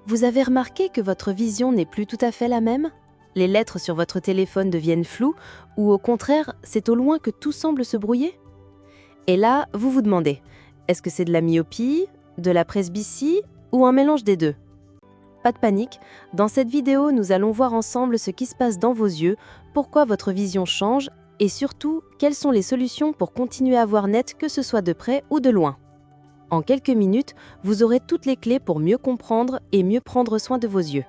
Vous avez remarqué que votre vision n'est plus tout à fait la même? Les lettres sur votre téléphone deviennent floues ou au contraire, c'est au loin que tout semble se brouiller? Et là, vous vous demandez, est-ce que c'est de la myopie, de la presbytie ou un mélange des deux? Pas de panique, dans cette vidéo, nous allons voir ensemble ce qui se passe dans vos yeux, pourquoi votre vision change et surtout, quelles sont les solutions pour continuer à voir net que ce soit de près ou de loin. En quelques minutes, vous aurez toutes les clés pour mieux comprendre et mieux prendre soin de vos yeux.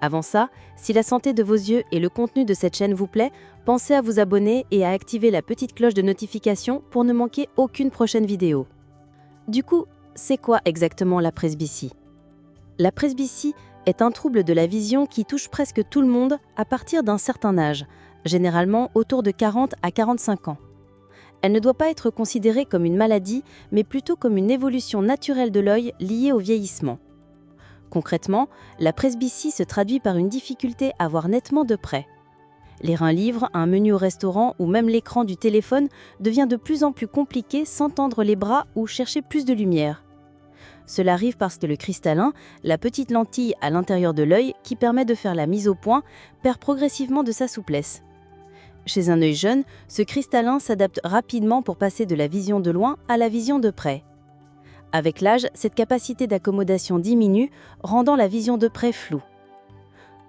Avant ça, si la santé de vos yeux et le contenu de cette chaîne vous plaît, pensez à vous abonner et à activer la petite cloche de notification pour ne manquer aucune prochaine vidéo. Du coup, c'est quoi exactement la presbytie? La presbytie est un trouble de la vision qui touche presque tout le monde à partir d'un certain âge, généralement autour de 40 à 45 ans. Elle ne doit pas être considérée comme une maladie, mais plutôt comme une évolution naturelle de l'œil liée au vieillissement. Concrètement, la presbytie se traduit par une difficulté à voir nettement de près. Lire un livre, un menu au restaurant ou même l'écran du téléphone devient de plus en plus compliqué sans tendre les bras ou chercher plus de lumière. Cela arrive parce que le cristallin, la petite lentille à l'intérieur de l'œil qui permet de faire la mise au point, perd progressivement de sa souplesse. Chez un œil jeune, ce cristallin s'adapte rapidement pour passer de la vision de loin à la vision de près. Avec l'âge, cette capacité d'accommodation diminue, rendant la vision de près floue.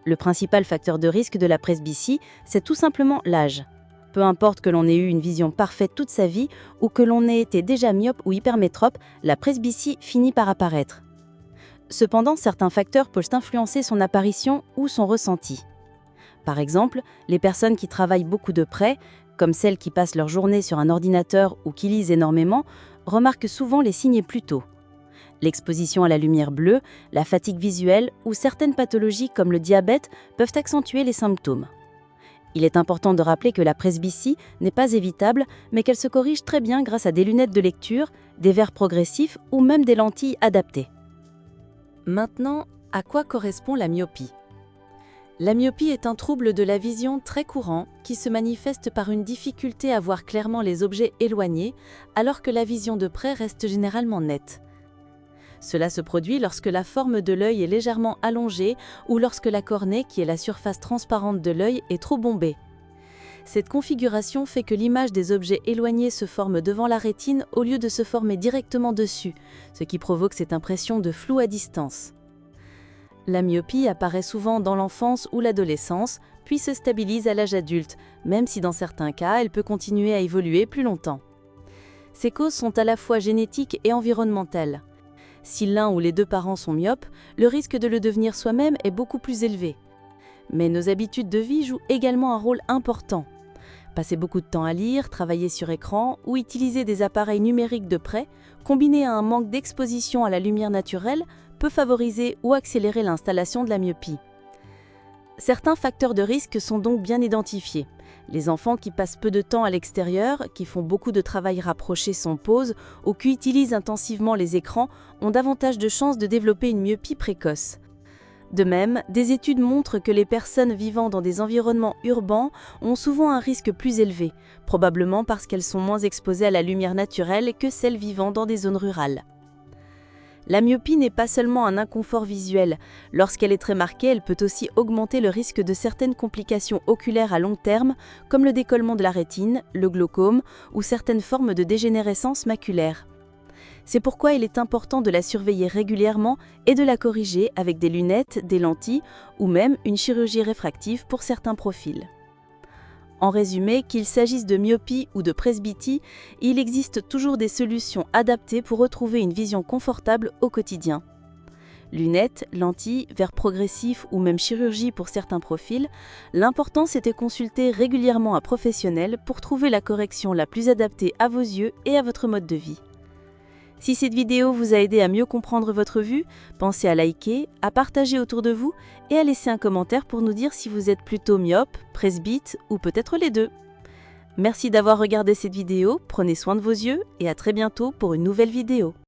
Le principal facteur de risque de la presbytie, c'est tout simplement l'âge. Peu importe que l'on ait eu une vision parfaite toute sa vie ou que l'on ait été déjà myope ou hypermétrope, la presbytie finit par apparaître. Cependant, certains facteurs peuvent influencer son apparition ou son ressenti. Par exemple, les personnes qui travaillent beaucoup de près, comme celles qui passent leur journée sur un ordinateur ou qui lisent énormément, remarquent souvent les signes plus tôt. L'exposition à la lumière bleue, la fatigue visuelle ou certaines pathologies comme le diabète peuvent accentuer les symptômes. Il est important de rappeler que la presbytie n'est pas évitable, mais qu'elle se corrige très bien grâce à des lunettes de lecture, des verres progressifs ou même des lentilles adaptées. Maintenant, à quoi correspond la myopie? La myopie est un trouble de la vision très courant qui se manifeste par une difficulté à voir clairement les objets éloignés, alors que la vision de près reste généralement nette. Cela se produit lorsque la forme de l'œil est légèrement allongée ou lorsque la cornée, qui est la surface transparente de l'œil, est trop bombée. Cette configuration fait que l'image des objets éloignés se forme devant la rétine au lieu de se former directement dessus, ce qui provoque cette impression de flou à distance. La myopie apparaît souvent dans l'enfance ou l'adolescence, puis se stabilise à l'âge adulte, même si dans certains cas, elle peut continuer à évoluer plus longtemps. Ces causes sont à la fois génétiques et environnementales. Si l'un ou les deux parents sont myopes, le risque de le devenir soi-même est beaucoup plus élevé. Mais nos habitudes de vie jouent également un rôle important. Passer beaucoup de temps à lire, travailler sur écran ou utiliser des appareils numériques de près, combiné à un manque d'exposition à la lumière naturelle, peut favoriser ou accélérer l'installation de la myopie. Certains facteurs de risque sont donc bien identifiés. Les enfants qui passent peu de temps à l'extérieur, qui font beaucoup de travail rapproché sans pause ou qui utilisent intensivement les écrans ont davantage de chances de développer une myopie précoce. De même, des études montrent que les personnes vivant dans des environnements urbains ont souvent un risque plus élevé, probablement parce qu'elles sont moins exposées à la lumière naturelle que celles vivant dans des zones rurales. La myopie n'est pas seulement un inconfort visuel. Lorsqu'elle est très marquée, elle peut aussi augmenter le risque de certaines complications oculaires à long terme, comme le décollement de la rétine, le glaucome ou certaines formes de dégénérescence maculaire. C'est pourquoi il est important de la surveiller régulièrement et de la corriger avec des lunettes, des lentilles ou même une chirurgie réfractive pour certains profils. En résumé, qu'il s'agisse de myopie ou de presbytie, il existe toujours des solutions adaptées pour retrouver une vision confortable au quotidien. Lunettes, lentilles, verres progressifs ou même chirurgie pour certains profils, l'important c'est de consulter régulièrement un professionnel pour trouver la correction la plus adaptée à vos yeux et à votre mode de vie. Si cette vidéo vous a aidé à mieux comprendre votre vue, pensez à liker, à partager autour de vous et à laisser un commentaire pour nous dire si vous êtes plutôt myope, presbyte ou peut-être les deux. Merci d'avoir regardé cette vidéo, prenez soin de vos yeux et à très bientôt pour une nouvelle vidéo.